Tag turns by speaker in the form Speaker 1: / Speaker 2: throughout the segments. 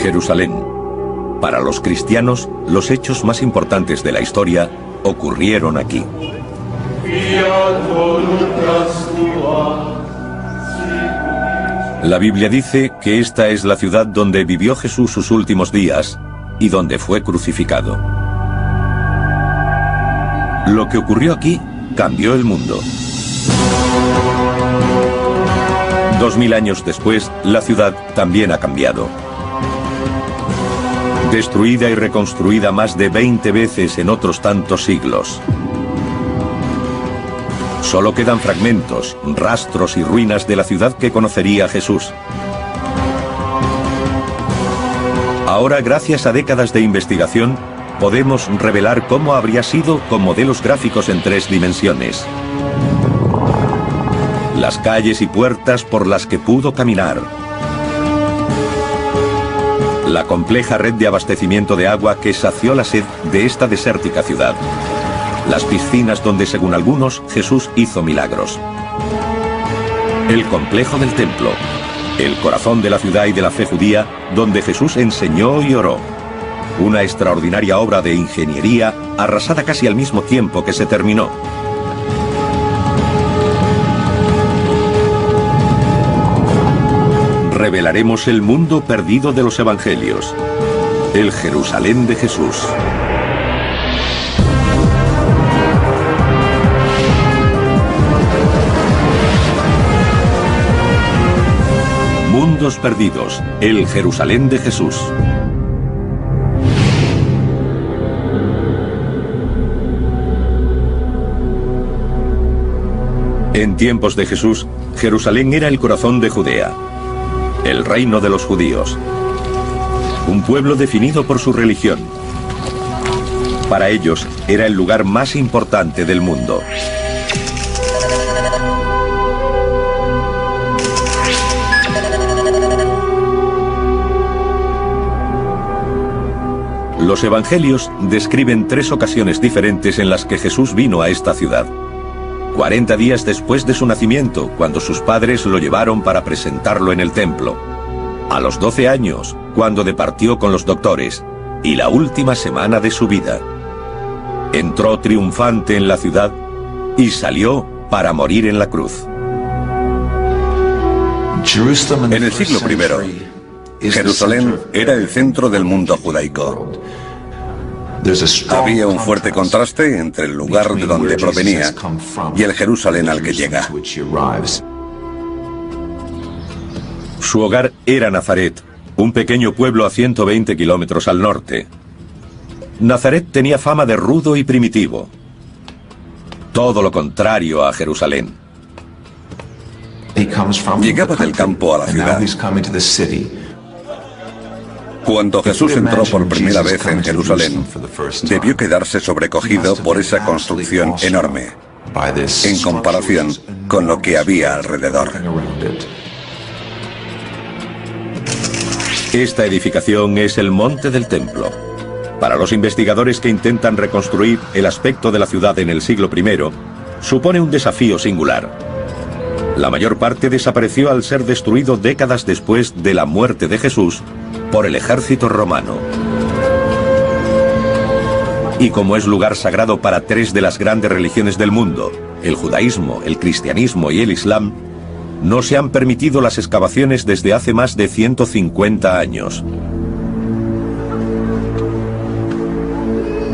Speaker 1: Jerusalén. Para los cristianos, los hechos más importantes de la historia ocurrieron aquí. La Biblia dice que esta es la ciudad donde vivió Jesús sus últimos días y donde fue crucificado. Lo que ocurrió aquí cambió el mundo. 2000 años después, la ciudad también ha cambiado. Destruida y reconstruida más de 20 veces en otros tantos siglos. Solo quedan fragmentos, rastros y ruinas de la ciudad que conocería Jesús. Ahora, gracias a décadas de investigación, podemos revelar cómo habría sido con modelos gráficos en 3 dimensiones. Las calles y puertas por las que pudo caminar. La compleja red de abastecimiento de agua que sació la sed de esta desértica ciudad. Las piscinas donde, según algunos, Jesús hizo milagros. El complejo del templo, el corazón de la ciudad y de la fe judía, donde Jesús enseñó y oró. Una extraordinaria obra de ingeniería arrasada casi al mismo tiempo que se terminó. Revelaremos el mundo perdido de los evangelios, el Jerusalén de Jesús. Mundos perdidos, el Jerusalén de Jesús. En tiempos de Jesús, Jerusalén era el corazón de Judea, el reino de los judíos, un pueblo definido por su religión. Para ellos, era el lugar más importante del mundo. Los evangelios describen 3 ocasiones diferentes en las que Jesús vino a esta ciudad. 40 días después de su nacimiento, cuando sus padres lo llevaron para presentarlo en el templo. A los 12 años, cuando departió con los doctores. Y la última semana de su vida. Entró triunfante en la ciudad y salió para morir en la cruz.
Speaker 2: En el siglo I, Jerusalén era el centro del mundo judaico. Había un fuerte contraste entre el lugar de donde provenía y el Jerusalén al que llega.
Speaker 1: Su hogar era Nazaret, un pequeño pueblo a 120 kilómetros al norte. Nazaret tenía fama de rudo y primitivo. Todo lo contrario a Jerusalén.
Speaker 2: Llegaba del campo a la ciudad. Cuando Jesús entró por primera vez en Jerusalén, debió quedarse sobrecogido por esa construcción enorme, en comparación con lo que había alrededor.
Speaker 1: Esta edificación es el Monte del Templo. Para los investigadores que intentan reconstruir el aspecto de la ciudad en el siglo I, supone un desafío singular. La mayor parte desapareció al ser destruido décadas después de la muerte de Jesús por el ejército romano. Y como es lugar sagrado para 3 de las grandes religiones del mundo, el judaísmo, el cristianismo y el islam, no se han permitido las excavaciones desde hace más de 150 años.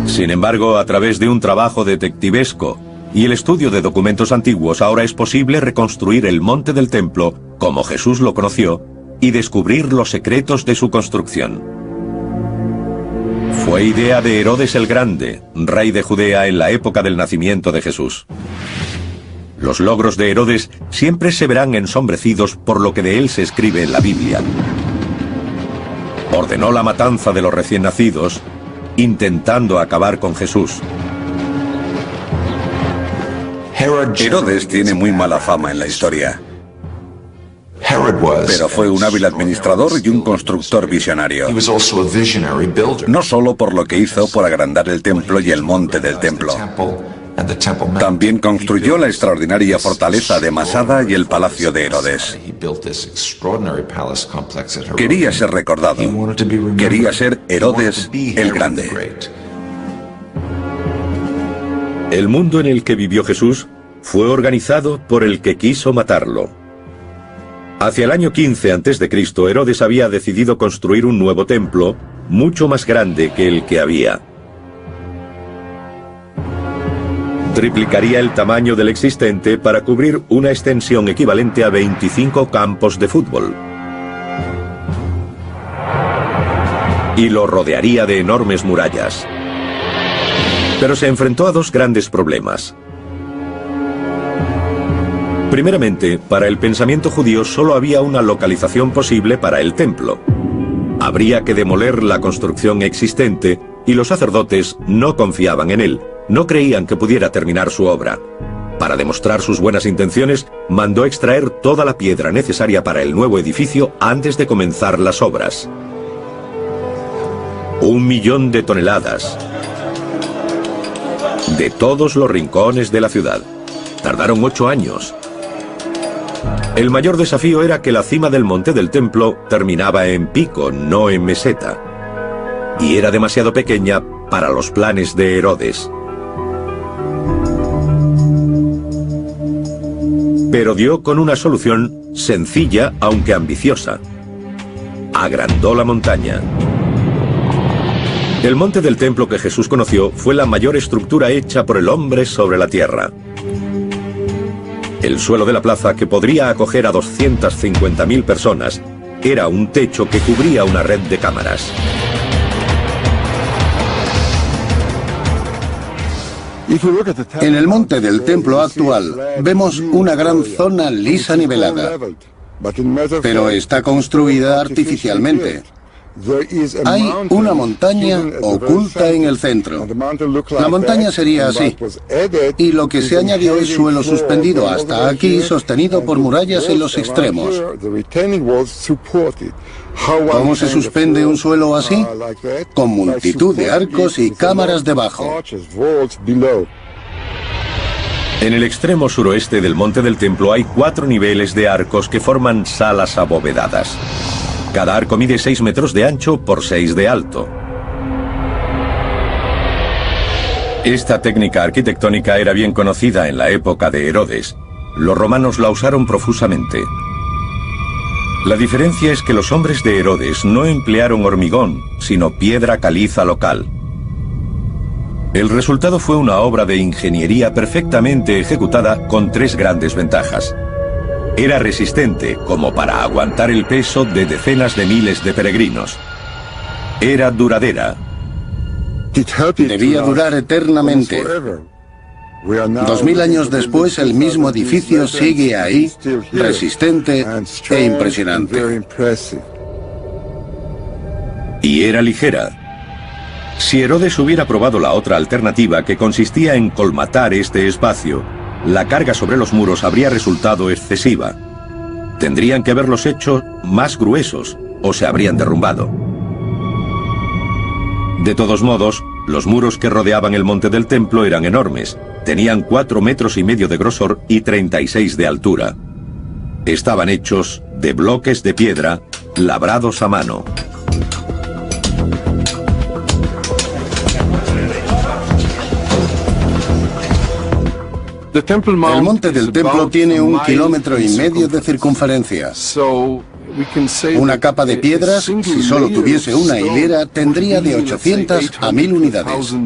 Speaker 1: Sin embargo, a través de un trabajo detectivesco y el estudio de documentos antiguos, ahora es posible reconstruir el monte del templo como Jesús lo conoció y descubrir los secretos de su construcción. Fue idea de Herodes el Grande, rey de Judea en la época del nacimiento de Jesús. Los logros de Herodes siempre se verán ensombrecidos por lo que de él se escribe en la Biblia. Ordenó la matanza de los recién nacidos, intentando acabar con Jesús.
Speaker 2: Herodes tiene muy mala fama en la historia, pero fue un hábil administrador y un constructor visionario. No solo por lo que hizo por agrandar el templo y el monte del templo, También construyó la extraordinaria fortaleza de Masada y el palacio de Herodes. Quería ser recordado. Quería ser Herodes el Grande.
Speaker 1: El mundo en el que vivió Jesús fue organizado por el que quiso matarlo. Hacia el año 15 a.C., Herodes había decidido construir un nuevo templo, mucho más grande que el que había. Triplicaría el tamaño del existente para cubrir una extensión equivalente a 25 campos de fútbol. Y lo rodearía de enormes murallas. Pero se enfrentó a dos grandes problemas. Primeramente, para el pensamiento judío solo había una localización posible para el templo. Habría que demoler la construcción existente y los sacerdotes no confiaban en él, no creían que pudiera terminar su obra. Para demostrar sus buenas intenciones, mandó extraer toda la piedra necesaria para el nuevo edificio antes de comenzar las obras. 1.000.000 de toneladas. De todos los rincones de la ciudad. Tardaron 8 años. El mayor desafío era que la cima del monte del templo terminaba en pico, no en meseta. Y era demasiado pequeña para los planes de Herodes. Pero dio con una solución sencilla aunque ambiciosa. Agrandó la montaña. El monte del templo que Jesús conoció fue la mayor estructura hecha por el hombre sobre la tierra. El suelo de la plaza, que podría acoger a 250.000 personas, era un techo que cubría una red de cámaras.
Speaker 3: En el monte del templo actual vemos una gran zona lisa nivelada, pero está construida artificialmente. Hay una montaña oculta en el centro. La montaña sería así, y lo que se añadió es suelo suspendido hasta aquí, sostenido por murallas en los extremos. ¿Cómo se suspende un suelo así? Con multitud de arcos y cámaras debajo.
Speaker 1: En el extremo suroeste del monte del templo hay 4 niveles de arcos que forman salas abovedadas. Cada arco mide 6 metros de ancho por 6 de alto. Esta técnica arquitectónica era bien conocida en la época de Herodes. Los romanos la usaron profusamente. La diferencia es que los hombres de Herodes no emplearon hormigón, sino piedra caliza local. El resultado fue una obra de ingeniería perfectamente ejecutada con 3 grandes ventajas. Era resistente, como para aguantar el peso de decenas de miles de peregrinos. Era duradera.
Speaker 3: Debía durar eternamente. 2000 años después, el mismo edificio sigue ahí, resistente e impresionante.
Speaker 1: Y era ligera. Si Herodes hubiera probado la otra alternativa, que consistía en colmatar este espacio, la carga sobre los muros habría resultado excesiva. Tendrían que haberlos hecho más gruesos o se habrían derrumbado. De todos modos, los muros que rodeaban el monte del templo eran enormes. Tenían 4,5 metros de grosor y 36 de altura. Estaban hechos de bloques de piedra labrados a mano.
Speaker 3: El monte del templo tiene 1,5 kilómetros de circunferencia. Una capa de piedras, si solo tuviese una hilera, tendría de 800 a 1000 unidades.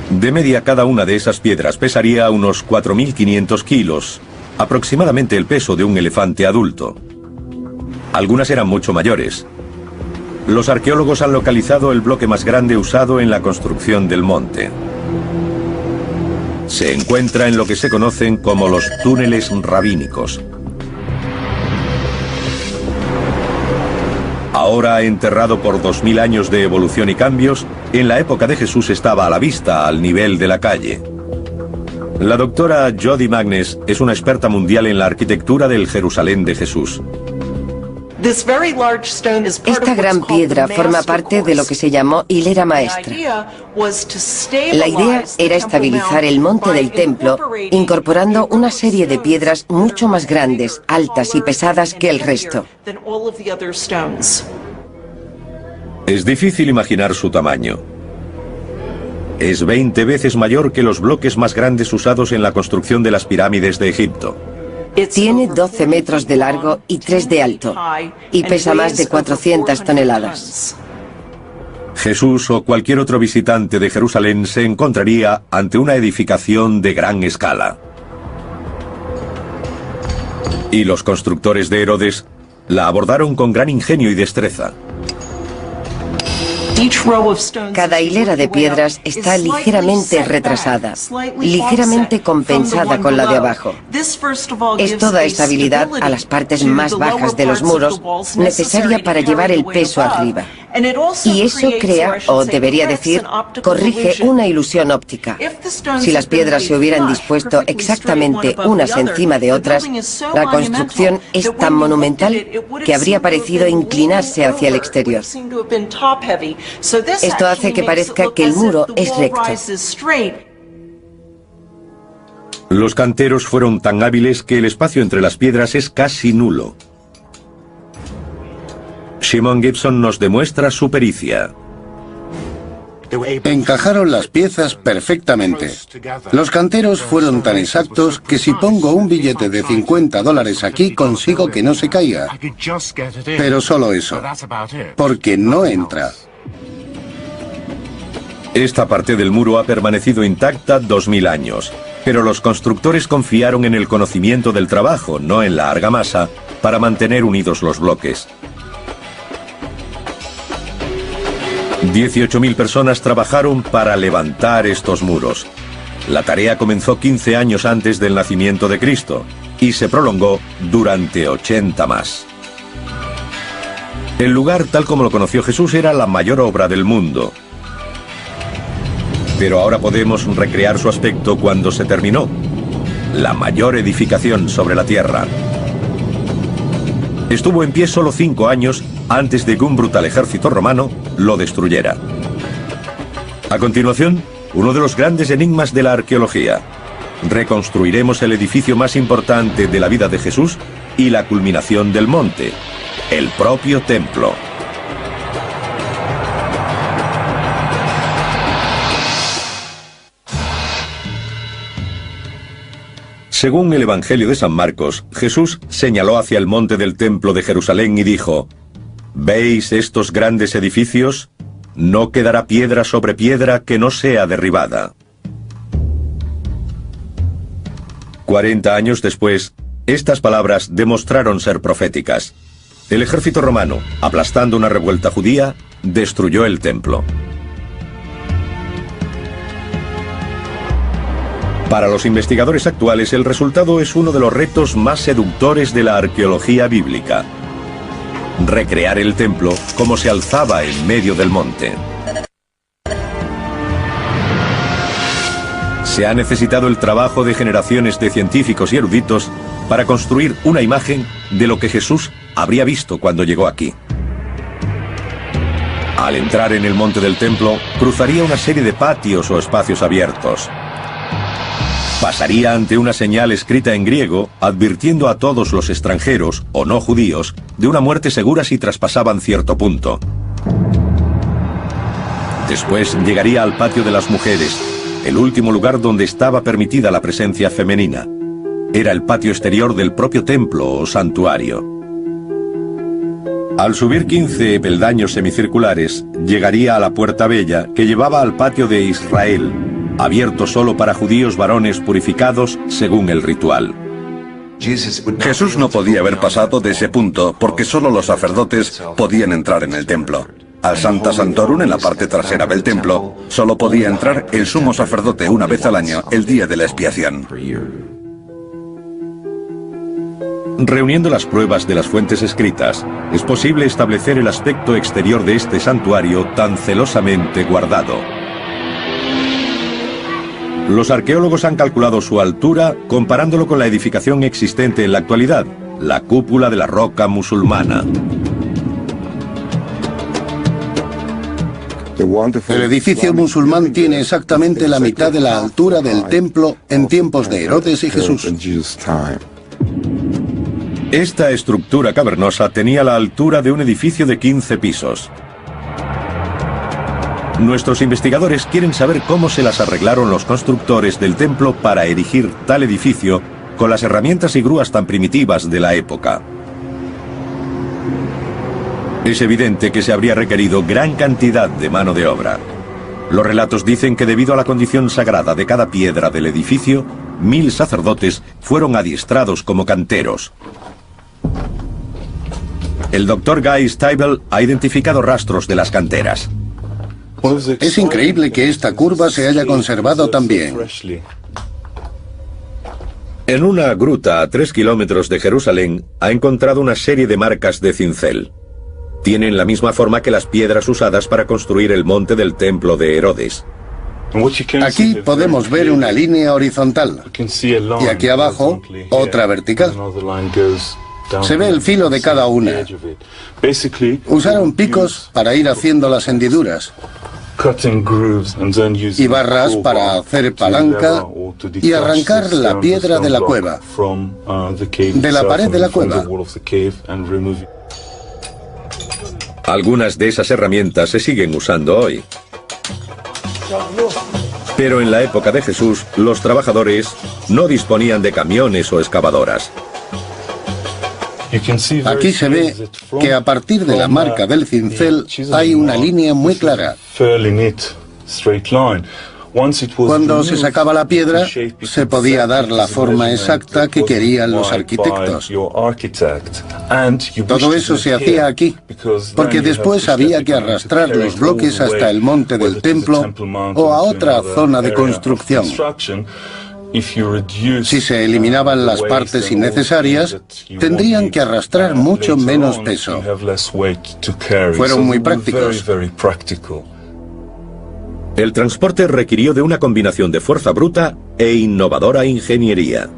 Speaker 1: De media, cada una de esas piedras pesaría unos 4.500 kilos, aproximadamente el peso de un elefante adulto. Algunas eran mucho mayores. Los arqueólogos han localizado el bloque más grande usado en la construcción del monte. Se encuentra en lo que se conocen como los túneles rabínicos. Ahora enterrado por 2000 años de evolución y cambios, en la época de Jesús estaba a la vista, al nivel de la calle. La doctora Jody Magnes es una experta mundial en la arquitectura del Jerusalén de Jesús.
Speaker 4: Esta gran piedra forma parte de lo que se llamó hilera maestra. La idea era estabilizar el monte del templo incorporando una serie de piedras mucho más grandes, altas y pesadas que el resto.
Speaker 1: Es difícil imaginar su tamaño. Es 20 veces mayor que los bloques más grandes usados en la construcción de las pirámides de Egipto.
Speaker 4: Tiene 12 metros de largo y 3 de alto, y pesa más de 400 toneladas.
Speaker 1: Jesús o cualquier otro visitante de Jerusalén se encontraría ante una edificación de gran escala. Y los constructores de Herodes la abordaron con gran ingenio y destreza.
Speaker 4: Cada hilera de piedras está ligeramente retrasada, ligeramente compensada con la de abajo. Es toda estabilidad a las partes más bajas de los muros, necesaria para llevar el peso arriba. Y eso crea, o debería decir, corrige una ilusión óptica. Si las piedras se hubieran dispuesto exactamente unas encima de otras, la construcción es tan monumental que habría parecido inclinarse hacia el exterior. Esto hace que parezca que el muro es recto.
Speaker 1: Los canteros fueron tan hábiles que el espacio entre las piedras es casi nulo. Shimon Gibson nos demuestra su pericia.
Speaker 3: Encajaron las piezas perfectamente. Los canteros fueron tan exactos que si pongo un billete de $50 aquí consigo que no se caiga. Pero solo eso, porque no entra.
Speaker 1: Esta parte del muro ha permanecido intacta 2000 años, pero los constructores confiaron en el conocimiento del trabajo, no en la argamasa, para mantener unidos los bloques. 18.000 personas trabajaron para levantar estos muros. La tarea comenzó 15 años antes del nacimiento de Cristo y se prolongó durante 80 más. El lugar, tal como lo conoció Jesús, era la mayor obra del mundo. Pero ahora podemos recrear su aspecto cuando se terminó. La mayor edificación sobre la tierra. Estuvo en pie solo 5 años antes de que un brutal ejército romano lo destruyera. A continuación, uno de los grandes enigmas de la arqueología. Reconstruiremos el edificio más importante de la vida de Jesús y la culminación del monte, el propio templo. Según el Evangelio de San Marcos, Jesús señaló hacia el monte del templo de Jerusalén y dijo: ¿Veis estos grandes edificios? No quedará piedra sobre piedra que no sea derribada. 40 años después, estas palabras demostraron ser proféticas. El ejército romano, aplastando una revuelta judía, destruyó el templo. Para los investigadores actuales, el resultado es uno de los retos más seductores de la arqueología bíblica. Recrear el templo como se alzaba en medio del monte. Se ha necesitado el trabajo de generaciones de científicos y eruditos para construir una imagen de lo que Jesús habría visto cuando llegó aquí. Al entrar en el monte del templo, cruzaría una serie de patios o espacios abiertos. Pasaría ante una señal escrita en griego, advirtiendo a todos los extranjeros, o no judíos, de una muerte segura si traspasaban cierto punto. Después llegaría al patio de las mujeres, el último lugar donde estaba permitida la presencia femenina. Era el patio exterior del propio templo o santuario. Al subir 15 peldaños semicirculares, llegaría a la puerta bella que llevaba al patio de Israel, abierto solo para judíos varones purificados según el ritual.
Speaker 2: Jesús no podía haber pasado de ese punto porque solo los sacerdotes podían entrar en el templo. Al Sancta Sanctorum, en la parte trasera del templo, solo podía entrar el sumo sacerdote una vez al año, el día de la expiación.
Speaker 1: Reuniendo las pruebas de las fuentes escritas, es posible establecer el aspecto exterior de este santuario tan celosamente guardado. Los arqueólogos han calculado su altura comparándolo con la edificación existente en la actualidad, la cúpula de la roca musulmana.
Speaker 3: El edificio musulmán tiene exactamente la mitad de la altura del templo en tiempos de Herodes y Jesús.
Speaker 1: Esta estructura cavernosa tenía la altura de un edificio de 15 pisos. Nuestros investigadores quieren saber cómo se las arreglaron los constructores del templo para erigir tal edificio con las herramientas y grúas tan primitivas de la época. Es evidente que se habría requerido gran cantidad de mano de obra. Los relatos dicen que debido a la condición sagrada de cada piedra del edificio, 1000 sacerdotes fueron adiestrados como canteros. El Dr. Guy Stabile ha identificado rastros de las canteras.
Speaker 3: Es increíble que esta curva se haya conservado tan bien.
Speaker 1: En una gruta a 3 kilómetros de Jerusalén ha encontrado una serie de marcas de cincel. Tienen la misma forma que las piedras usadas para construir el monte del templo de Herodes.
Speaker 3: Aquí podemos ver una línea horizontal y aquí abajo otra vertical. Se ve el filo de cada una. Usaron picos para ir haciendo las hendiduras y barras para hacer palanca y arrancar la piedra de la cueva, de la pared de la cueva.
Speaker 1: Algunas de esas herramientas se siguen usando hoy. Pero en la época de Jesús, los trabajadores no disponían de camiones o excavadoras.
Speaker 3: Aquí se ve que a partir de la marca del cincel hay una línea muy clara. Cuando se sacaba la piedra, se podía dar la forma exacta que querían los arquitectos. Todo eso se hacía aquí, porque después había que arrastrar los bloques hasta el monte del templo o a otra zona de construcción. Si se eliminaban las partes innecesarias, tendrían que arrastrar mucho menos peso. Fueron muy prácticos.
Speaker 1: El transporte requirió de una combinación de fuerza bruta e innovadora ingeniería.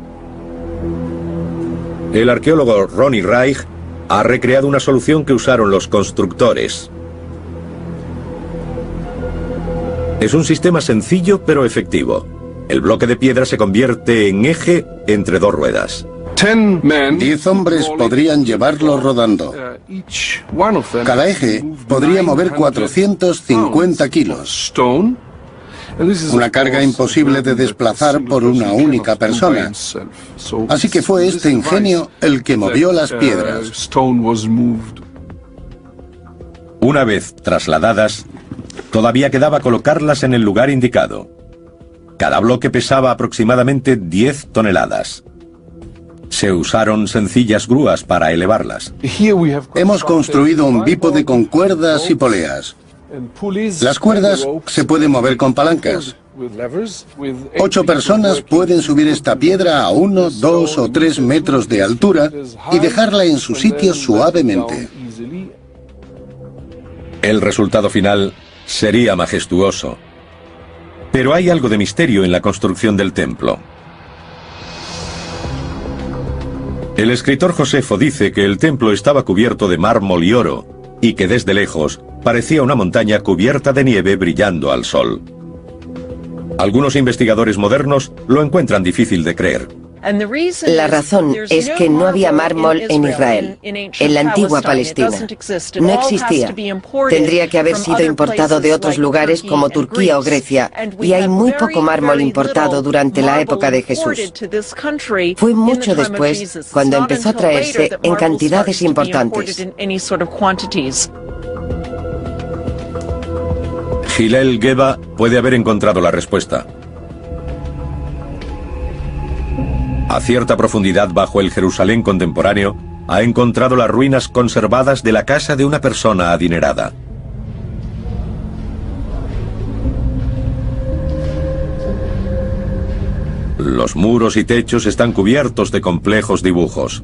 Speaker 1: El arqueólogo Ronnie Reich ha recreado una solución que usaron los constructores. Es un sistema sencillo pero efectivo. El bloque de piedra se convierte en eje entre dos ruedas.
Speaker 3: 10 hombres podrían llevarlo rodando. Cada eje podría mover 450 kilos. Una carga imposible de desplazar por una única persona. Así que fue este ingenio el que movió las piedras.
Speaker 1: Una vez trasladadas, todavía quedaba colocarlas en el lugar indicado. Cada bloque pesaba aproximadamente 10 toneladas. Se usaron sencillas grúas para elevarlas.
Speaker 3: Hemos construido un bípode con cuerdas y poleas. Las cuerdas se pueden mover con palancas. 8 personas pueden subir esta piedra a 1, 2 o 3 metros de altura y dejarla en su sitio suavemente.
Speaker 1: El resultado final sería majestuoso. Pero hay algo de misterio en la construcción del templo. El escritor Josefo dice que el templo estaba cubierto de mármol y oro, y que desde lejos parecía una montaña cubierta de nieve brillando al sol. Algunos investigadores modernos lo encuentran difícil de creer.
Speaker 4: La razón es que no había mármol en Israel, en la antigua Palestina. No existía. Tendría que haber sido importado de otros lugares como Turquía o Grecia, y hay muy poco mármol importado durante la época de Jesús. Fue mucho después cuando empezó a traerse en cantidades importantes.
Speaker 1: Hillel Geba puede haber encontrado la respuesta. A cierta profundidad bajo el Jerusalén contemporáneo, ha encontrado las ruinas conservadas de la casa de una persona adinerada. Los muros y techos están cubiertos de complejos dibujos.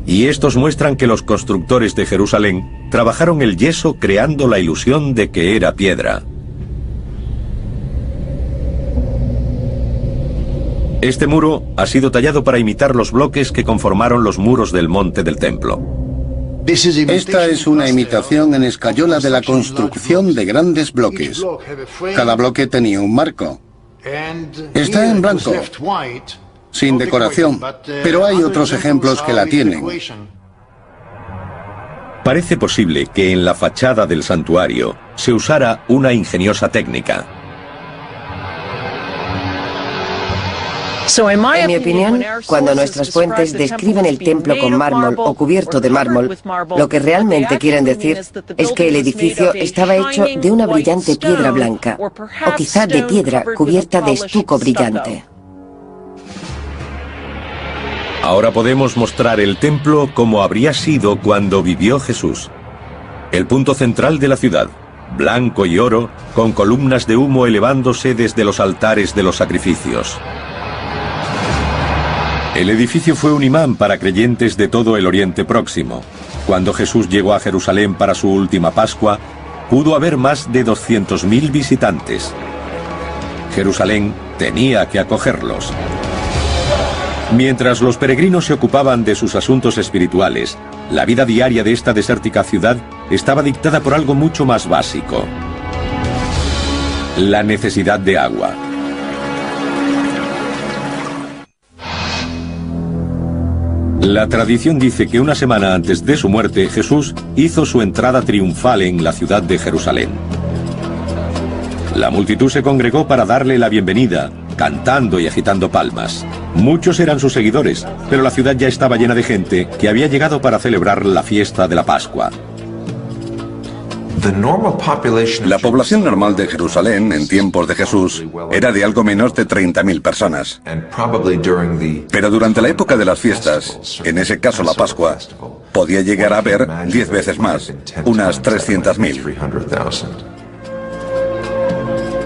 Speaker 1: Y estos muestran que los constructores de Jerusalén trabajaron el yeso creando la ilusión de que era piedra. Este muro ha sido tallado para imitar los bloques que conformaron los muros del monte del templo.
Speaker 3: Esta es una imitación en escayola de la construcción de grandes bloques. Cada bloque tenía un marco. Está en blanco, sin decoración, pero hay otros ejemplos que la tienen.
Speaker 1: Parece posible que en la fachada del santuario se usara una ingeniosa técnica.
Speaker 4: En mi opinión, cuando nuestras fuentes describen el templo con mármol o cubierto de mármol, lo que realmente quieren decir es que el edificio estaba hecho de una brillante piedra blanca, o quizá de piedra cubierta de estuco brillante.
Speaker 1: Ahora podemos mostrar el templo como habría sido cuando vivió Jesús. El punto central de la ciudad, blanco y oro, con columnas de humo elevándose desde los altares de los sacrificios. El edificio fue un imán para creyentes de todo el Oriente Próximo. Cuando Jesús llegó a Jerusalén para su última Pascua, pudo haber más de 200.000 visitantes. Jerusalén tenía que acogerlos. Mientras los peregrinos se ocupaban de sus asuntos espirituales, la vida diaria de esta desértica ciudad estaba dictada por algo mucho más básico: la necesidad de agua. La tradición dice que una semana antes de su muerte, Jesús hizo su entrada triunfal en la ciudad de Jerusalén. La multitud se congregó para darle la bienvenida, cantando y agitando palmas. Muchos eran sus seguidores, pero la ciudad ya estaba llena de gente que había llegado para celebrar la fiesta de la Pascua.
Speaker 2: La población normal de Jerusalén en tiempos de Jesús era de algo menos de 30.000 personas. Pero durante la época de las fiestas, en ese caso la Pascua, podía llegar a haber 10 veces más, unas 300.000.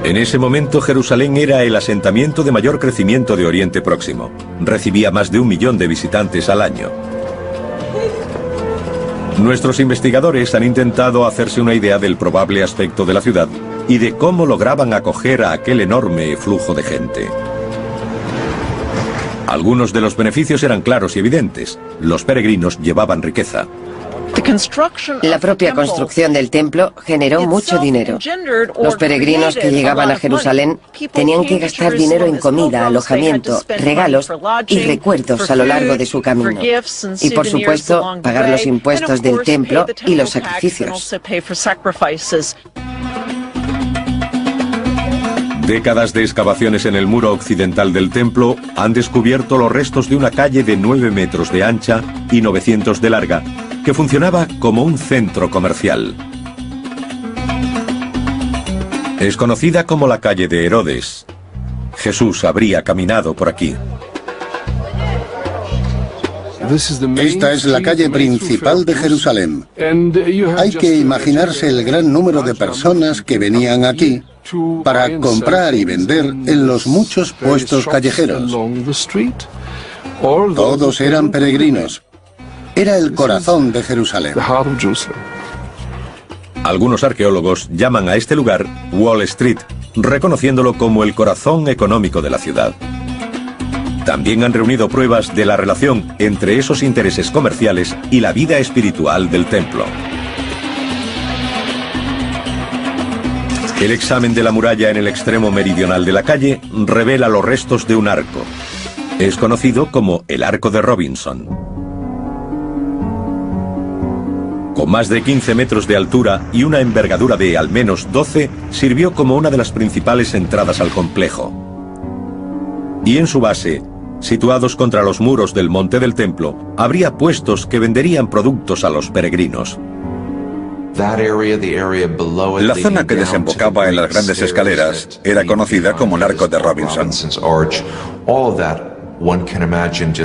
Speaker 1: En ese momento Jerusalén era el asentamiento de mayor crecimiento de Oriente Próximo. Recibía más de 1 millón de visitantes al año. Nuestros investigadores han intentado hacerse una idea del probable aspecto de la ciudad y de cómo lograban acoger a aquel enorme flujo de gente. Algunos de los beneficios eran claros y evidentes. Los peregrinos llevaban riqueza.
Speaker 4: La propia construcción del templo generó mucho dinero. Los peregrinos que llegaban a Jerusalén tenían que gastar dinero en comida, alojamiento, regalos y recuerdos a lo largo de su camino. Y por supuesto, pagar los impuestos del templo y los sacrificios.
Speaker 1: Décadas de excavaciones en el muro occidental del templo han descubierto los restos de una calle de 9 metros de ancha y 900 de larga, que funcionaba como un centro comercial. Es conocida como la calle de Herodes. Jesús habría caminado por aquí.
Speaker 3: Esta es la calle principal de Jerusalén. Hay que imaginarse el gran número de personas que venían aquí para comprar y vender en los muchos puestos callejeros. Todos eran peregrinos. Era el corazón de Jerusalén.
Speaker 1: Algunos arqueólogos llaman a este lugar Wall Street, reconociéndolo como el corazón económico de la ciudad. También han reunido pruebas de la relación entre esos intereses comerciales y la vida espiritual del templo. El examen de la muralla en el extremo meridional de la calle revela los restos de un arco. Es conocido como el Arco de Robinson. Con más de 15 metros de altura y una envergadura de al menos 12, sirvió como una de las principales entradas al complejo. Y en su base, situados contra los muros del monte del templo, habría puestos que venderían productos a los peregrinos.
Speaker 2: La zona que desembocaba en las grandes escaleras era conocida como el Arco de Robinson.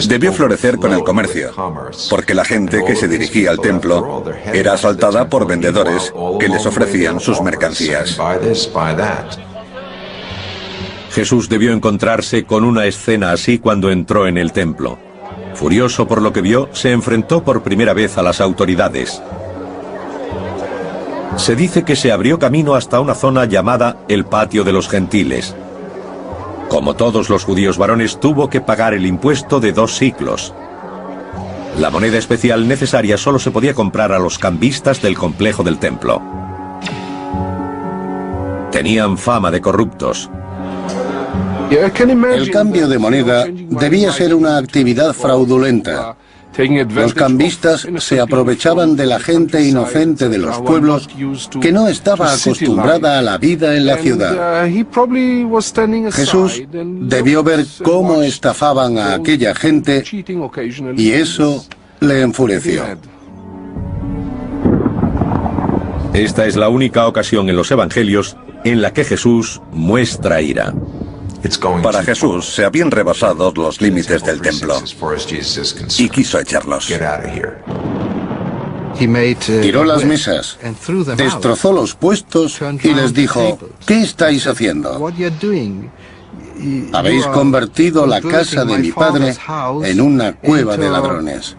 Speaker 2: Debió florecer con el comercio, porque la gente que se dirigía al templo era asaltada por vendedores que les ofrecían sus mercancías.
Speaker 1: Jesús debió encontrarse con una escena así cuando entró en el templo. Furioso por lo que vio, se enfrentó por primera vez a las autoridades. Se dice que se abrió camino hasta una zona llamada el Patio de los Gentiles. Como todos los judíos varones, tuvo que pagar el impuesto de 2 siclos. La moneda especial necesaria solo se podía comprar a los cambistas del complejo del templo. Tenían fama de corruptos.
Speaker 3: El cambio de moneda debía ser una actividad fraudulenta. Los cambistas se aprovechaban de la gente inocente de los pueblos que no estaba acostumbrada a la vida en la ciudad. Jesús debió ver cómo estafaban a aquella gente y eso le enfureció.
Speaker 1: Esta es la única ocasión en los evangelios en la que Jesús muestra ira.
Speaker 2: Para Jesús se habían rebasado los límites del templo y quiso echarlos.
Speaker 3: Tiró las mesas, destrozó los puestos y les dijo: ¿qué estáis haciendo? Habéis convertido la casa de mi padre en una cueva de ladrones.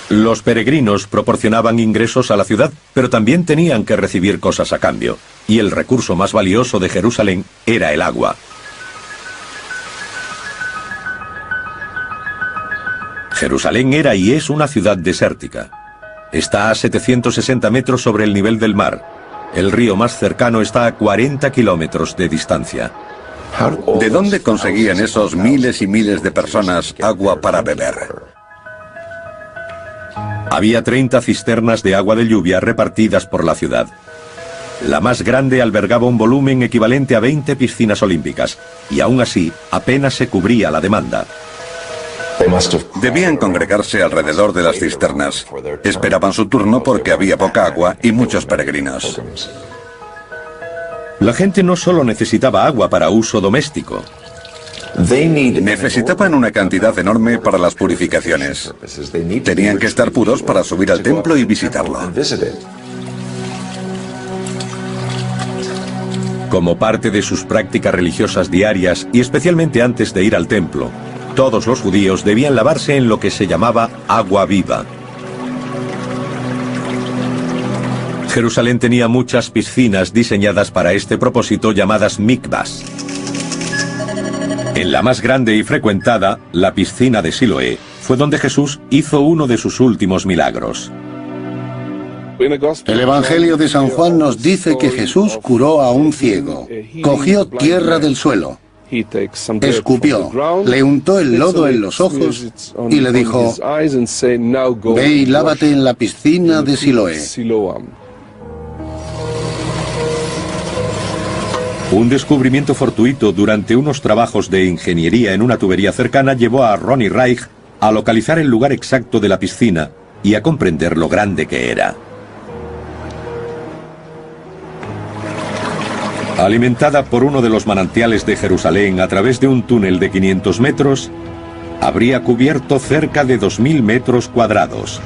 Speaker 1: Los peregrinos proporcionaban ingresos a la ciudad, pero también tenían que recibir cosas a cambio, y el recurso más valioso de Jerusalén era el agua. Jerusalén era y es una ciudad desértica. Está a 760 metros sobre el nivel del mar. El río más cercano está a 40 kilómetros de distancia.
Speaker 2: ¿De dónde conseguían esos miles y miles de personas agua para beber?
Speaker 1: Había 30 cisternas de agua de lluvia repartidas por la ciudad. La más grande albergaba un volumen equivalente a 20 piscinas olímpicas, y aún así apenas se cubría la demanda.
Speaker 2: Debían congregarse alrededor de las cisternas. Esperaban su turno porque había poca agua y muchos peregrinos.
Speaker 1: La gente no solo necesitaba agua para uso doméstico.
Speaker 2: Necesitaban una cantidad enorme para las purificaciones. Tenían que estar puros para subir al templo y visitarlo.
Speaker 1: Como parte de sus prácticas religiosas diarias y especialmente antes de ir al templo, todos los judíos debían lavarse en lo que se llamaba agua viva. Jerusalén tenía muchas piscinas diseñadas para este propósito llamadas mikvas. En la más grande y frecuentada, la piscina de Siloé, fue donde Jesús hizo uno de sus últimos milagros.
Speaker 3: El Evangelio de San Juan nos dice que Jesús curó a un ciego. Cogió tierra del suelo, escupió, le untó el lodo en los ojos y le dijo: ve y lávate en la piscina de Siloé.
Speaker 1: Un descubrimiento fortuito durante unos trabajos de ingeniería en una tubería cercana llevó a Ronnie Reich a localizar el lugar exacto de la piscina y a comprender lo grande que era. Alimentada por uno de los manantiales de Jerusalén a través de un túnel de 500 metros, habría cubierto cerca de 2.000 metros cuadrados.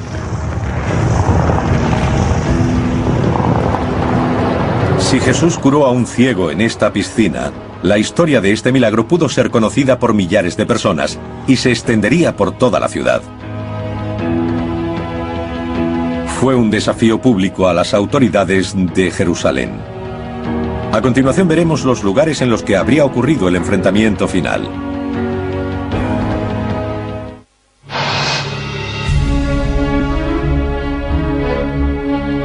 Speaker 1: Si Jesús curó a un ciego en esta piscina, la historia de este milagro pudo ser conocida por millares de personas y se extendería por toda la ciudad. Fue un desafío público a las autoridades de Jerusalén. A continuación veremos los lugares en los que habría ocurrido el enfrentamiento final.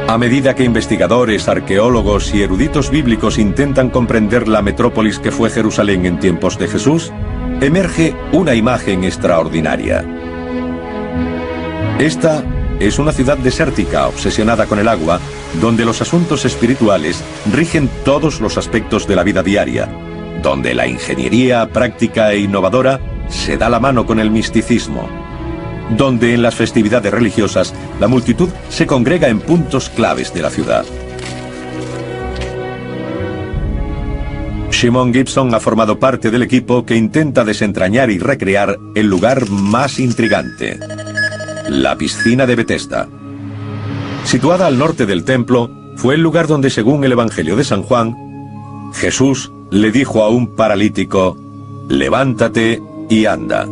Speaker 1: A medida que investigadores, arqueólogos y eruditos bíblicos intentan comprender la metrópolis que fue Jerusalén en tiempos de Jesús, emerge una imagen extraordinaria. Esta es una ciudad desértica obsesionada con el agua, donde los asuntos espirituales rigen todos los aspectos de la vida diaria, donde la ingeniería práctica e innovadora se da la mano con el misticismo, donde en las festividades religiosas la multitud se congrega en puntos claves de la ciudad. Shimon Gibson ha formado parte del equipo que intenta desentrañar y recrear el lugar más intrigante, la piscina de Betesda. Situada al norte del templo, fue el lugar donde, según el Evangelio de San Juan, Jesús le dijo a un paralítico: levántate y anda.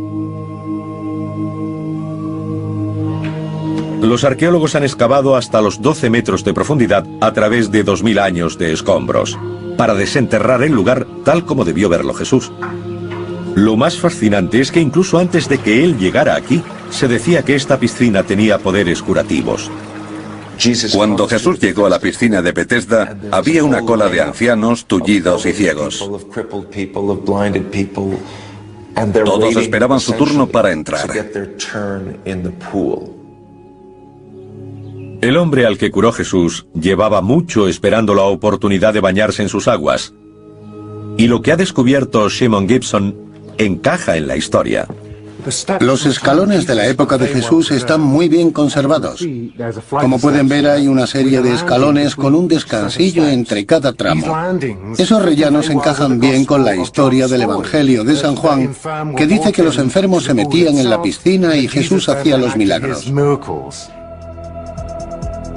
Speaker 1: Los arqueólogos han excavado hasta los 12 metros de profundidad a través de 2000 años de escombros, para desenterrar el lugar tal como debió verlo Jesús. Lo más fascinante es que incluso antes de que él llegara aquí, se decía que esta piscina tenía poderes curativos.
Speaker 2: Cuando Jesús llegó a la piscina de Betesda, había una cola de ancianos, tullidos y ciegos. Todos esperaban su turno para entrar.
Speaker 1: El hombre al que curó Jesús llevaba mucho esperando la oportunidad de bañarse en sus aguas. Y lo que ha descubierto Shimon Gibson encaja en la historia.
Speaker 3: Los escalones de la época de Jesús están muy bien conservados. Como pueden ver, hay una serie de escalones con un descansillo entre cada tramo. Esos rellanos encajan bien con la historia del Evangelio de San Juan, que dice que los enfermos se metían en la piscina y Jesús hacía los milagros.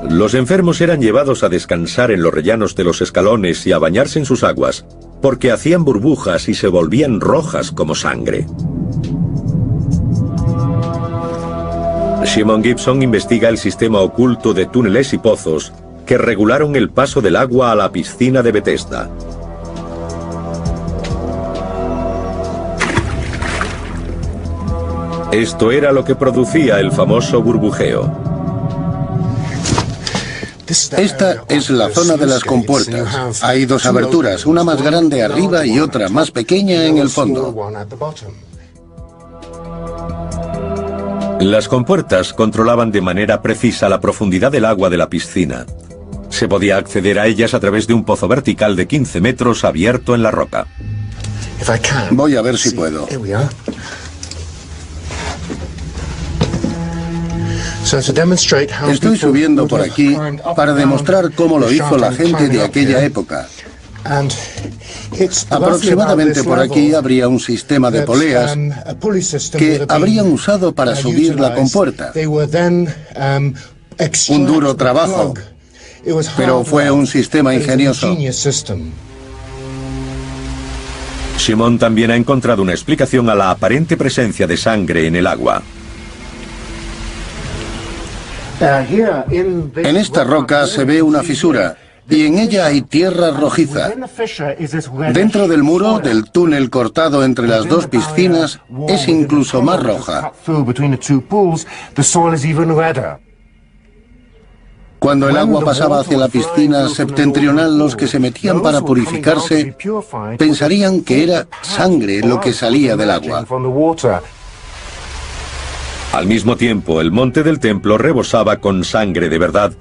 Speaker 1: Los enfermos eran llevados a descansar en los rellanos de los escalones y a bañarse en sus aguas, porque hacían burbujas y se volvían rojas como sangre. Shimon Gibson investiga el sistema oculto de túneles y pozos que regularon el paso del agua a la piscina de Betesda. Esto era lo que producía el famoso burbujeo.
Speaker 3: Esta es la zona de las compuertas. Hay dos aberturas, una más grande arriba y otra más pequeña en el fondo.
Speaker 1: Las compuertas controlaban de manera precisa la profundidad del agua de la piscina. Se podía acceder a ellas a través de un pozo vertical de 15 metros abierto en la roca.
Speaker 3: Voy a ver si puedo. Estoy subiendo por aquí para demostrar cómo lo hizo la gente de aquella época. Aproximadamente por aquí habría un sistema de poleas que habrían usado para subir la compuerta. Un duro trabajo, pero fue un sistema ingenioso.
Speaker 1: Shimon también ha encontrado una explicación a la aparente presencia de sangre en el agua.
Speaker 3: En esta roca se ve una fisura y en ella hay tierra rojiza. Dentro del muro del túnel cortado entre las dos piscinas es incluso más roja. Cuando el agua pasaba hacia la piscina septentrional, los que se metían para purificarse pensarían que era sangre lo que salía del agua.
Speaker 1: Al mismo tiempo, el monte del templo rebosaba con sangre de verdad,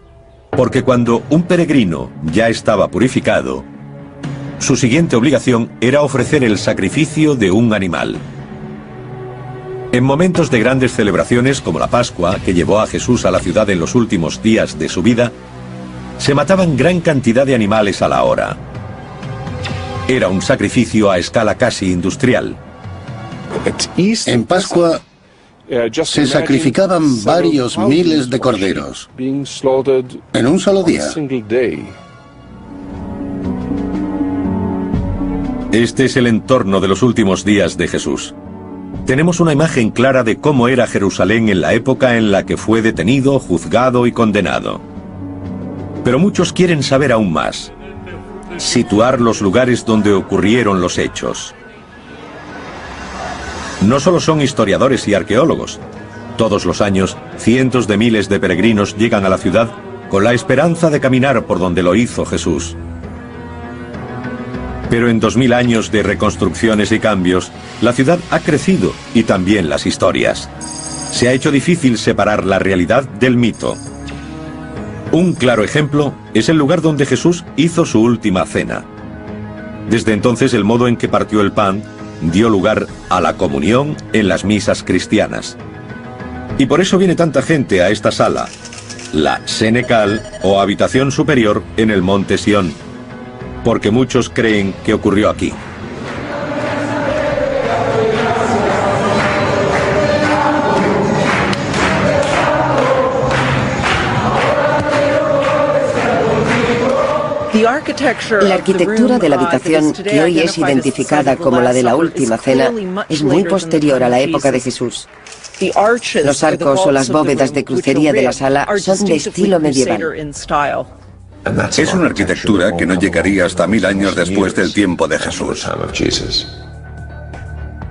Speaker 1: porque cuando un peregrino ya estaba purificado, su siguiente obligación era ofrecer el sacrificio de un animal. En momentos de grandes celebraciones como la Pascua, que llevó a Jesús a la ciudad en los últimos días de su vida, se mataban gran cantidad de animales a la hora. Era un sacrificio a escala casi industrial.
Speaker 3: En Pascua se sacrificaban varios miles de corderos en un solo día.
Speaker 1: Este es el entorno de los últimos días de Jesús. Tenemos una imagen clara de cómo era Jerusalén en la época en la que fue detenido, juzgado y condenado. Pero muchos quieren saber aún más. Situar los lugares donde ocurrieron los hechos. No solo son historiadores y arqueólogos. Todos los años, cientos de miles de peregrinos llegan a la ciudad con la esperanza de caminar por donde lo hizo Jesús. Pero en 2000 años de reconstrucciones y cambios, la ciudad ha crecido y también las historias. Se ha hecho difícil separar la realidad del mito. Un claro ejemplo es el lugar donde Jesús hizo su última cena. Desde entonces, el modo en que partió el pan dio lugar a la comunión en las misas cristianas. Y por eso viene tanta gente a esta sala, la Senecal o habitación superior en el monte Sión, porque muchos creen que ocurrió aquí.
Speaker 4: La arquitectura de la habitación, que hoy es identificada como la de la Última Cena, es muy posterior a la época de Jesús. Los arcos o las bóvedas de crucería de la sala son de estilo medieval.
Speaker 2: Es una arquitectura que no llegaría hasta 1000 años después del tiempo de Jesús.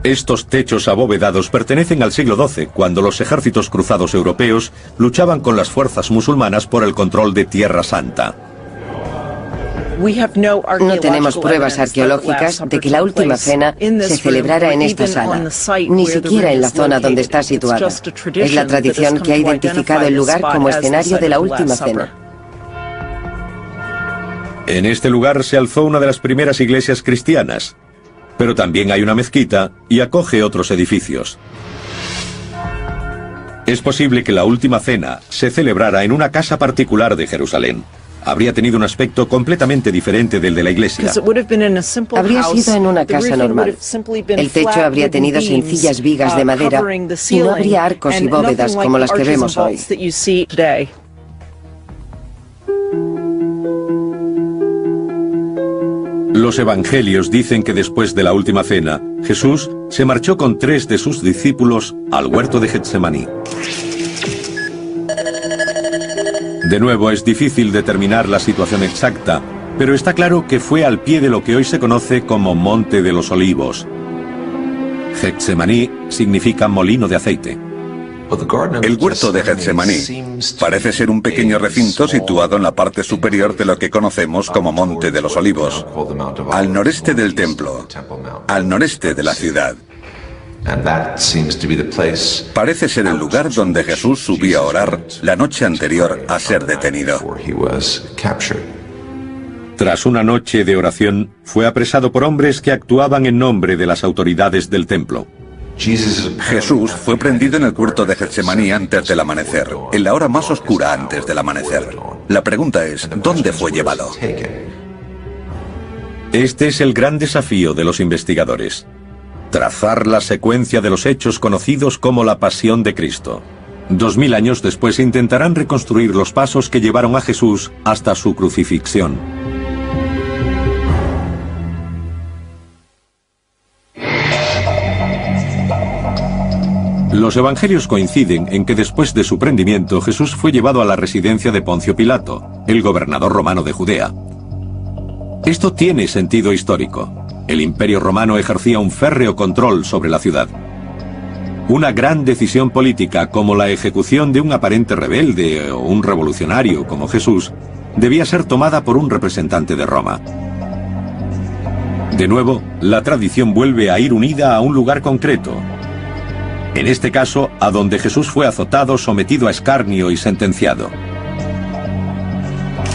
Speaker 1: Estos techos abovedados pertenecen al siglo XII, cuando los ejércitos cruzados europeos luchaban con las fuerzas musulmanas por el control de Tierra Santa.
Speaker 4: No tenemos pruebas arqueológicas de que la última cena se celebrara en esta sala, ni siquiera en la zona donde está situada. Es la tradición que ha identificado el lugar como escenario de la última cena.
Speaker 1: En este lugar se alzó una de las primeras iglesias cristianas, pero también hay una mezquita y acoge otros edificios. Es posible que la última cena se celebrara en una casa particular de Jerusalén. Habría tenido un aspecto completamente diferente del de la iglesia.
Speaker 4: Habría sido en una casa normal. El techo habría tenido sencillas vigas de madera y no habría arcos y bóvedas como las que vemos hoy.
Speaker 1: Los evangelios dicen que después de la última cena, Jesús se marchó con 3 de sus discípulos al huerto de Getsemaní. De nuevo, es difícil determinar la situación exacta, pero está claro que fue al pie de lo que hoy se conoce como Monte de los Olivos. Getsemaní significa molino de aceite.
Speaker 2: El huerto de Getsemaní parece ser un pequeño recinto situado en la parte superior de lo que conocemos como Monte de los Olivos, al noreste del templo, al noreste de la ciudad. Parece ser el lugar donde Jesús subió a orar la noche anterior a ser detenido.
Speaker 1: Tras una noche de oración, fue apresado por hombres que actuaban en nombre de las autoridades del templo.
Speaker 2: Jesús fue prendido en el huerto de Getsemaní antes del amanecer, en la hora más oscura antes del amanecer. La pregunta es, ¿dónde fue llevado?
Speaker 1: Este es el gran desafío de los investigadores: trazar la secuencia de los hechos conocidos como la Pasión de Cristo. 2000 años después intentarán reconstruir los pasos que llevaron a Jesús hasta su crucifixión. Los evangelios coinciden en que después de su prendimiento Jesús fue llevado a la residencia de Poncio Pilato, el gobernador romano de Judea. Esto tiene sentido histórico. El Imperio Romano ejercía un férreo control sobre la ciudad. Una gran decisión política, como la ejecución de un aparente rebelde o un revolucionario como Jesús, debía ser tomada por un representante de Roma. De nuevo, la tradición vuelve a ir unida a un lugar concreto. En este caso, a donde Jesús fue azotado, sometido a escarnio y sentenciado.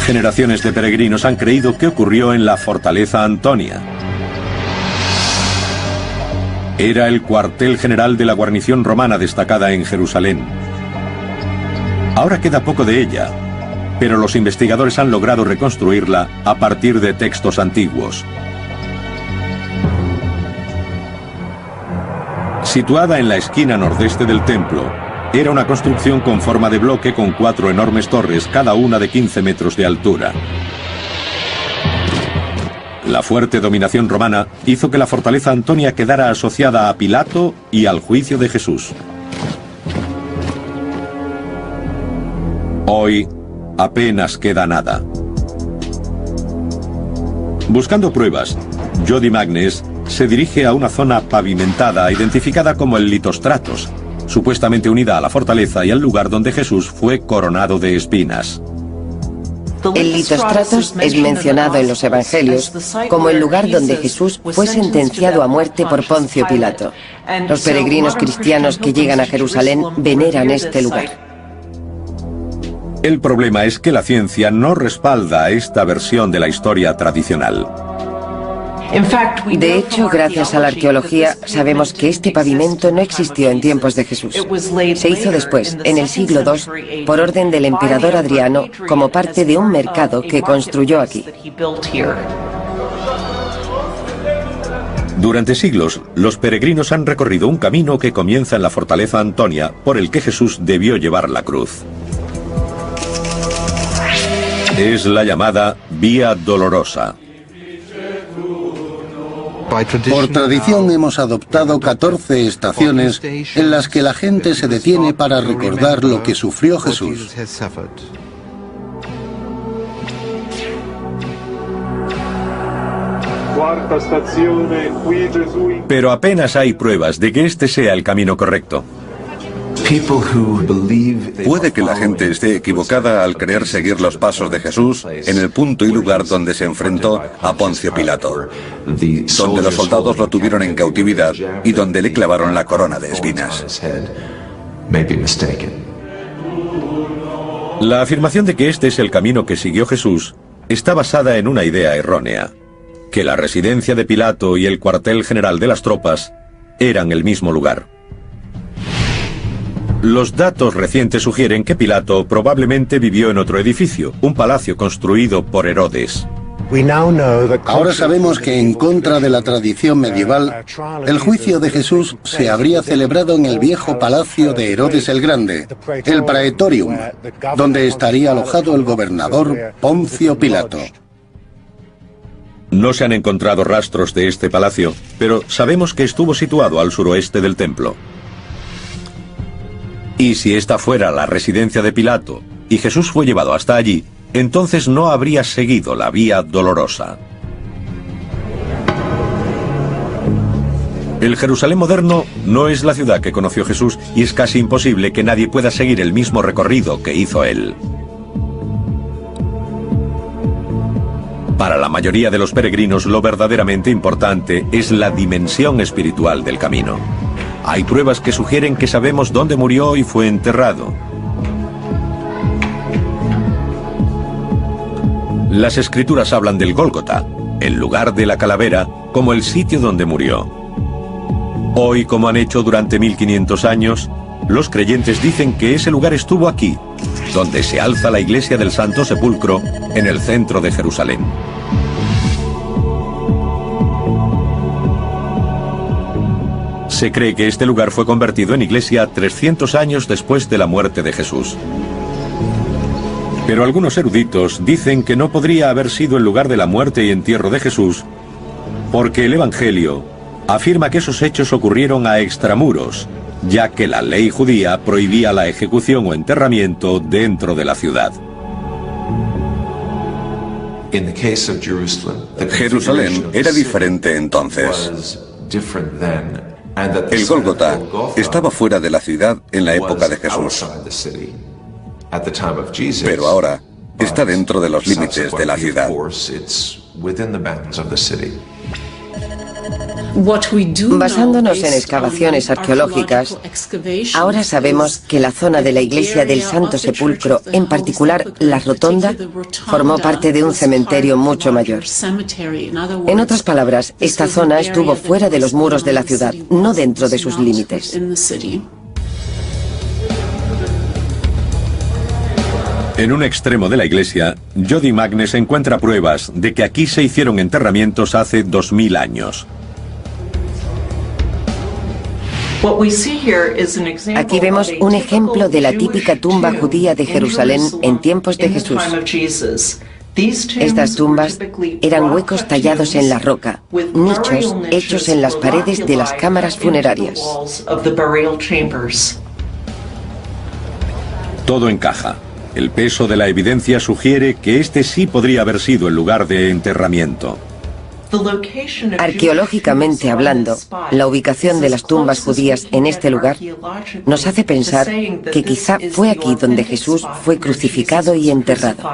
Speaker 1: Generaciones de peregrinos han creído que ocurrió en la Fortaleza Antonia. Era el cuartel general de la guarnición romana destacada en Jerusalén. Ahora queda poco de ella, pero los investigadores han logrado reconstruirla a partir de textos antiguos. Situada en la esquina nordeste del templo, era una construcción con forma de bloque con 4 enormes torres, cada una de 15 metros de altura. La fuerte dominación romana hizo que la fortaleza Antonia quedara asociada a Pilato y al juicio de Jesús. Hoy apenas queda nada. Buscando pruebas, Jody Magnes se dirige a una zona pavimentada identificada como el Litostratos, supuestamente unida a la fortaleza y al lugar donde Jesús fue coronado de espinas.
Speaker 4: El Litostratos es mencionado en los evangelios como el lugar donde Jesús fue sentenciado a muerte por Poncio Pilato. Los peregrinos cristianos que llegan a Jerusalén veneran este lugar.
Speaker 1: El problema es que la ciencia no respalda esta versión de la historia tradicional.
Speaker 4: De hecho, gracias a la arqueología, sabemos que este pavimento no existió en tiempos de Jesús. Se hizo después, en el siglo II, por orden del emperador Adriano, como parte de un mercado que construyó aquí.
Speaker 1: Durante siglos, los peregrinos han recorrido un camino que comienza en la fortaleza Antonia, por el que Jesús debió llevar la cruz. Es la llamada Vía Dolorosa.
Speaker 3: Por tradición hemos adoptado 14 estaciones en las que la gente se detiene para recordar lo que sufrió Jesús.
Speaker 1: Pero apenas hay pruebas de que este sea el camino correcto.
Speaker 2: Puede que la gente esté equivocada al querer seguir los pasos de Jesús en el punto y lugar donde se enfrentó a Poncio Pilato, donde los soldados lo tuvieron en cautividad y donde le clavaron la corona de espinas.
Speaker 1: La afirmación de que este es el camino que siguió Jesús está basada en una idea errónea, que la residencia de Pilato y el cuartel general de las tropas eran el mismo lugar. Los datos recientes sugieren que Pilato probablemente vivió en otro edificio, un palacio construido por Herodes.
Speaker 3: Ahora sabemos que, en contra de la tradición medieval, el juicio de Jesús se habría celebrado en el viejo palacio de Herodes el Grande, el Praetorium, donde estaría alojado el gobernador Poncio Pilato.
Speaker 1: No se han encontrado rastros de este palacio, pero sabemos que estuvo situado al suroeste del templo. Y si esta fuera la residencia de Pilato y Jesús fue llevado hasta allí, entonces no habría seguido la vía dolorosa. El Jerusalén moderno no es la ciudad que conoció Jesús y es casi imposible que nadie pueda seguir el mismo recorrido que hizo él. Para la mayoría de los peregrinos, lo verdaderamente importante es la dimensión espiritual del camino. Hay pruebas que sugieren que sabemos dónde murió y fue enterrado. Las escrituras hablan del Gólgota, el lugar de la calavera, como el sitio donde murió. Hoy, como han hecho durante 1500 años, los creyentes dicen que ese lugar estuvo aquí, donde se alza la iglesia del Santo Sepulcro, en el centro de Jerusalén. Se cree que este lugar fue convertido en iglesia 300 años después de la muerte de Jesús. Pero algunos eruditos dicen que no podría haber sido el lugar de la muerte y entierro de Jesús, porque el Evangelio afirma que esos hechos ocurrieron a extramuros, ya que la ley judía prohibía la ejecución o enterramiento dentro de la ciudad.
Speaker 2: Jerusalén era diferente entonces. El Gólgota estaba fuera de la ciudad en la época de Jesús, pero ahora está dentro de los límites de la ciudad.
Speaker 4: Basándonos en excavaciones arqueológicas, ahora sabemos que la zona de la iglesia del Santo Sepulcro, en particular la rotonda, formó parte de un cementerio mucho mayor. En otras palabras, esta zona estuvo fuera de los muros de la ciudad, no dentro de sus límites.
Speaker 1: En un extremo de la iglesia, Jody Magnes encuentra pruebas de que aquí se hicieron enterramientos hace 2000 años.
Speaker 4: Aquí vemos un ejemplo de la típica tumba judía de Jerusalén en tiempos de Jesús. Estas tumbas eran huecos tallados en la roca, nichos hechos en las paredes de las cámaras funerarias.
Speaker 1: Todo encaja. El peso de la evidencia sugiere que este sí podría haber sido el lugar de enterramiento.
Speaker 4: Arqueológicamente hablando, la ubicación de las tumbas judías en este lugar nos hace pensar que quizá fue aquí donde Jesús fue crucificado y enterrado.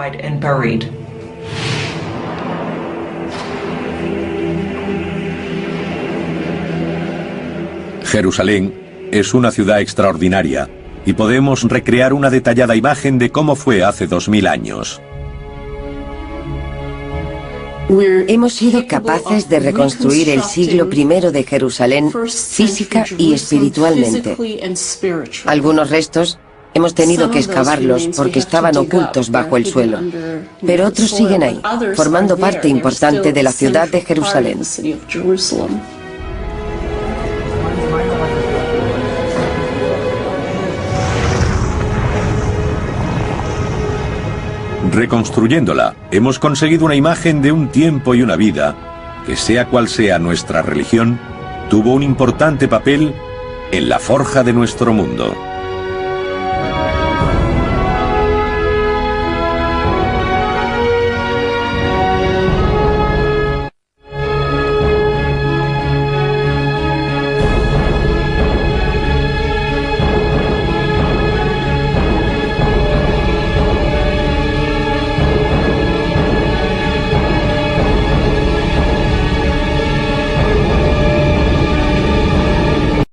Speaker 1: Jerusalén es una ciudad extraordinaria y podemos recrear una detallada imagen de cómo fue hace 2000 años.
Speaker 4: Hemos sido capaces de reconstruir el siglo I de Jerusalén física y espiritualmente. Algunos restos hemos tenido que excavarlos porque estaban ocultos bajo el suelo, pero otros siguen ahí, formando parte importante de la ciudad de Jerusalén.
Speaker 1: Reconstruyéndola, hemos conseguido una imagen de un tiempo y una vida que sea cual sea nuestra religión, tuvo un importante papel en la forja de nuestro mundo.